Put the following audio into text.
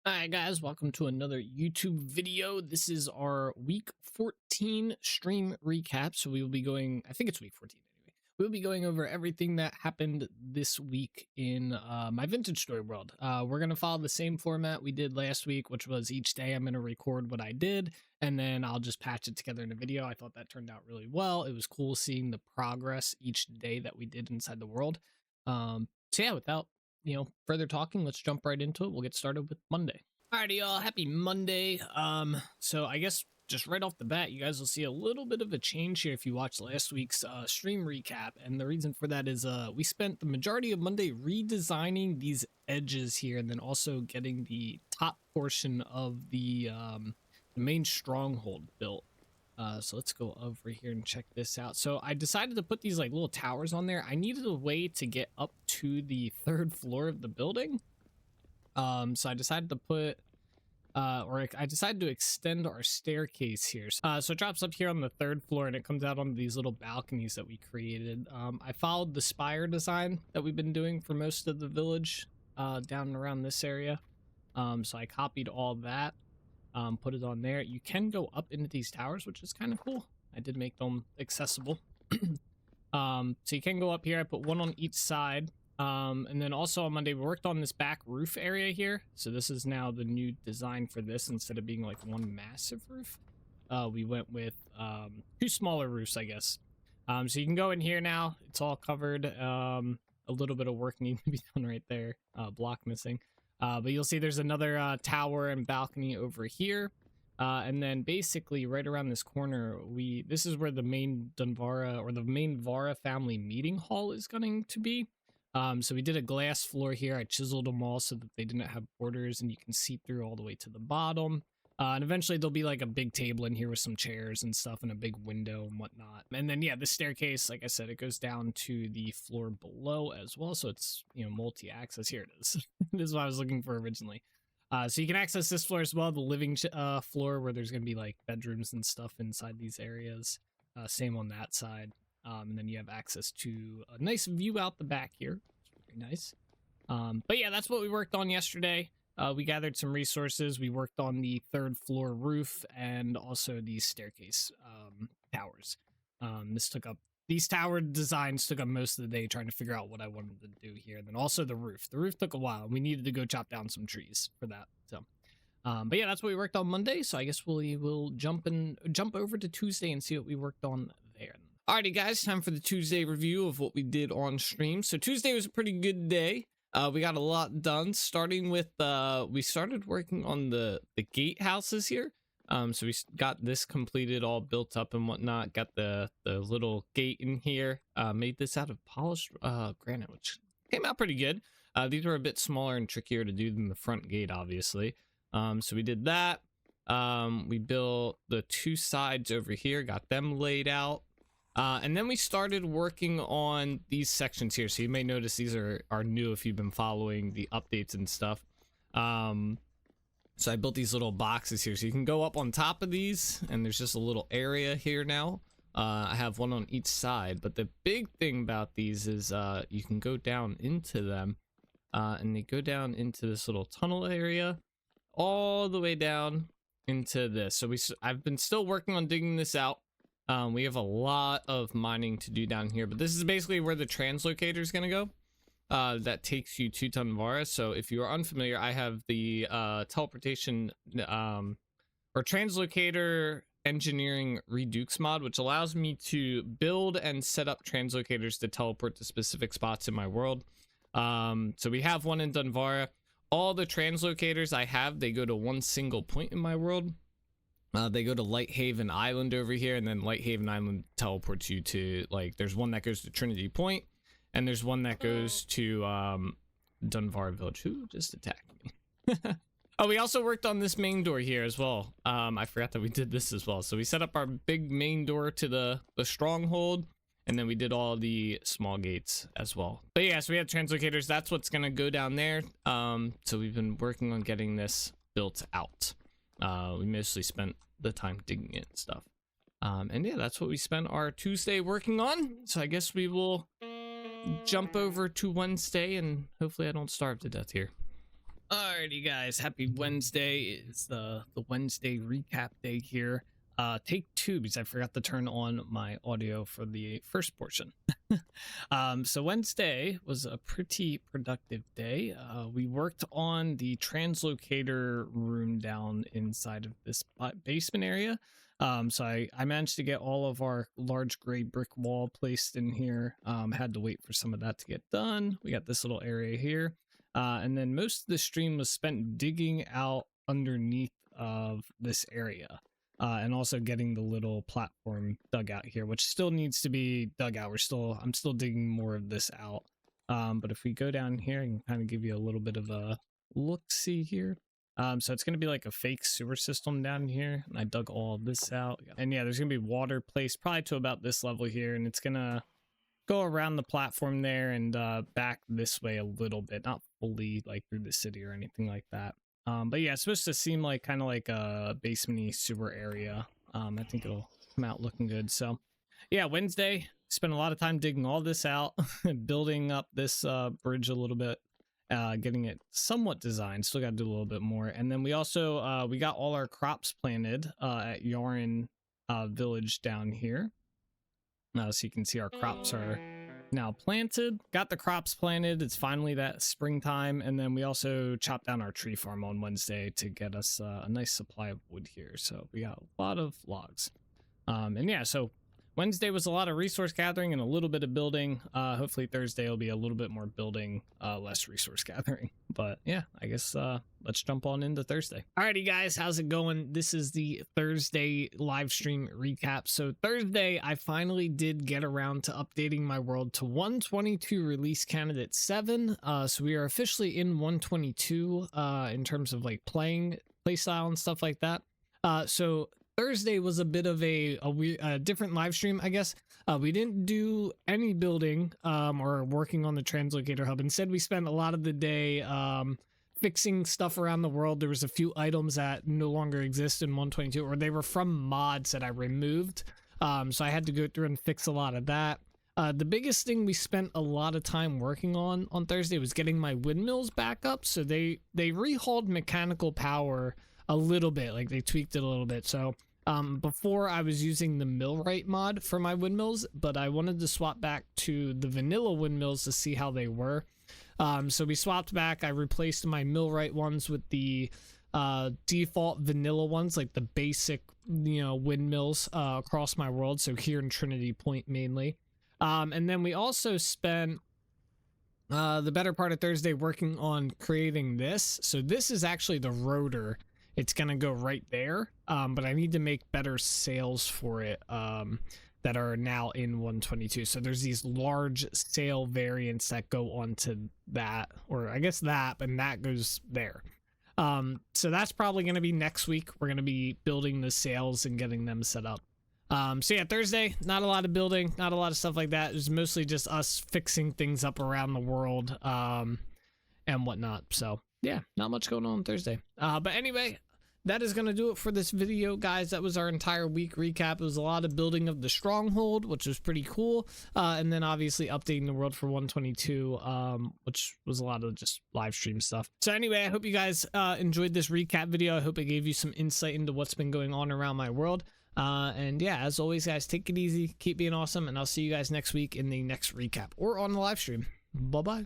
Alright guys, welcome to another YouTube video. This is our week 14 stream recap. So we will be going, I think it's week 14 anyway. We'll be going over everything that happened this week in my vintage story world. We're going to follow the same format we did last week, which was each day I'm going to record what I did, and then I'll just patch it together in a video. I thought that turned out really well. It was cool seeing the progress each day that we did inside the world. So yeah, without further talking, let's jump right into it. We'll get started with Monday. Alrighty, y'all, happy Monday. So I guess just right off the bat, you guys will see a little bit of a change here if you watched last week's stream recap. And the reason for that is we spent the majority of Monday redesigning these edges here, and then also getting the top portion of the main stronghold built. So let's go over here and check this out. So I decided to put these like little towers on there. I needed a way to get up to the third floor of the building. So I decided to put, I decided to extend our staircase here. So it drops up here on the third floor, and it comes out onto these little balconies that we created. I followed the spire design that we've been doing for most of the village, down and around this area. So I copied all that. Put it on there. You can go up into these towers, which is kind of cool. I did make them accessible. So you can go up here. I put one on each side. And then also on Monday, we worked on this back roof area here. So this is now the new design for this. Instead of being like one massive roof, we went with two smaller roofs, I guess. So you can go in here now. It's all covered. A little bit of work needs to be done right there. Block missing. But you'll see there's another tower and balcony over here. And then basically right around this corner, this is where the main Dunvarra, or the main Varra family meeting hall is going to be. So we did a glass floor here. I chiseled them all so that they didn't have borders, and you can see through all the way to the bottom. And eventually there'll be like a big table in here with some chairs and stuff and a big window and whatnot. And then, yeah, the staircase, like I said, it goes down to the floor below as well. So it's, multi-access. Here it is. This is what I was looking for originally. So you can access this floor as well, the living floor, where there's going to be like bedrooms and stuff inside these areas. Same on that side. And then you have access to a nice view out the back here. It's very nice. But yeah, that's what we worked on yesterday. We gathered some resources. We worked on the third floor roof and also these staircase towers. These tower designs took up most of the day trying to figure out what I wanted to do here. And then also the roof. The roof took a while. We needed to go chop down some trees for that. So, but yeah, that's what we worked on Monday. So I guess we will jump over to Tuesday and see what we worked on there. Alrighty guys, time for the Tuesday review of what we did on stream. So Tuesday was a pretty good day. We got a lot done, starting with, we started working on the gatehouses here. So we got this completed, all built up and whatnot. Got the little gate in here. Made this out of polished granite, which came out pretty good. These were a bit smaller and trickier to do than the front gate, obviously. So we did that. We built the two sides over here, got them laid out. And then we started working on these sections here. So you may notice these are new if you've been following the updates and stuff. So I built these little boxes here. So you can go up on top of these, and there's just a little area here now. I have one on each side. But the big thing about these is you can go down into them. And they go down into this little tunnel area, all the way down into this. So I've been still working on digging this out. We have a lot of mining to do down here, but this is basically where the translocator is going to go. That takes you to Dunvarra. So if you are unfamiliar, I have the teleportation or translocator engineering redux mod, which allows me to build and set up translocators to teleport to specific spots in my world. So we have one in Dunvarra. All the translocators I have, they go to one single point in my world. They go to Lighthaven Island over here, and then Lighthaven Island teleports you to, like, there's one that goes to Trinity Point, and there's one that goes to Dunvarra Village. Who just attacked me? Oh, we also worked on this main door here as well. I forgot that we did this as well. So we set up our big main door to the Stronghold, and then we did all the small gates as well. But yeah, so we have translocators. That's what's going to go down there. So we've been working on getting this built out. We mostly spent the time digging it and stuff. And yeah, that's what we spent our Tuesday working on. So I guess we will jump over to Wednesday, and hopefully I don't starve to death here. Alrighty, guys. Happy Wednesday. It's the Wednesday recap day here. Take two because I forgot to turn on my audio for the first portion. So Wednesday was a pretty productive day. We worked on the translocator room down inside of this basement area. So I managed to get all of our large gray brick wall placed in here. Had to wait for some of that to get done. We got this little area here. And then most of the stream was spent digging out underneath of this area. And also getting the little platform dug out here, which still needs to be dug out. I'm still digging more of this out. But if we go down here, I can kind of give you a little bit of a look-see here. So it's going to be like a fake sewer system down here. And I dug all of this out. And yeah, there's going to be water placed probably to about this level here. And it's going to go around the platform there and back this way a little bit. Not fully like through the city or anything like that. But yeah, it's supposed to seem like kind of like a basement-y sewer area. I think it'll come out looking good. So yeah, Wednesday, spent a lot of time digging all this out, building up this bridge a little bit, getting it somewhat designed. Still got to do a little bit more. And then we also, we got all our crops planted at Yarn Village down here. So you can see our crops are now planted. Got the crops planted. It's finally that springtime. And then we also chopped down our tree farm on Wednesday to get us a nice supply of wood here. So we got a lot of logs. And yeah, so Wednesday was a lot of resource gathering and a little bit of building. Hopefully Thursday will be a little bit more building, less resource gathering. But yeah, I guess let's jump on into Thursday. Alrighty, guys, how's it going? This is the Thursday live stream recap. So Thursday, I finally did get around to updating my world to 122 release candidate 7. So we are officially in 122 in terms of like playstyle and stuff like that. So Thursday was a bit of a different live stream, I guess. We didn't do any building or working on the translocator hub. Instead, we spent a lot of the day fixing stuff around the world. There was a few items that no longer exist in 122, or they were from mods that I removed. So I had to go through and fix a lot of that. The biggest thing we spent a lot of time working on Thursday was getting my windmills back up. So they rehauled mechanical power a little bit, like they tweaked it a little bit. So before I was using the millwright mod for my windmills, but I wanted to swap back to the vanilla windmills to see how they were. So we swapped back. I replaced my millwright ones with the default vanilla ones, like the basic, windmills across my world. So here in Trinity Point mainly. And then we also spent the better part of Thursday working on creating this. So this is actually the rotor. It's going to go right there, but I need to make better sails for it that are now in 122. So there's these large sail variants that go onto that, or I guess that, and that goes there. So that's probably going to be next week. We're going to be building the sails and getting them set up. So yeah, Thursday, not a lot of building, not a lot of stuff like that. It was mostly just us fixing things up around the world and whatnot. So yeah, not much going on Thursday. But anyway, that is going to do it for this video, guys. That was our entire week recap. It was a lot of building of the Stronghold, which was pretty cool. And then obviously updating the world for 122, which was a lot of just live stream stuff. So anyway, I hope you guys enjoyed this recap video. I hope it gave you some insight into what's been going on around my world. And yeah, as always, guys, take it easy, keep being awesome, and I'll see you guys next week in the next recap or on the live stream. Bye-bye.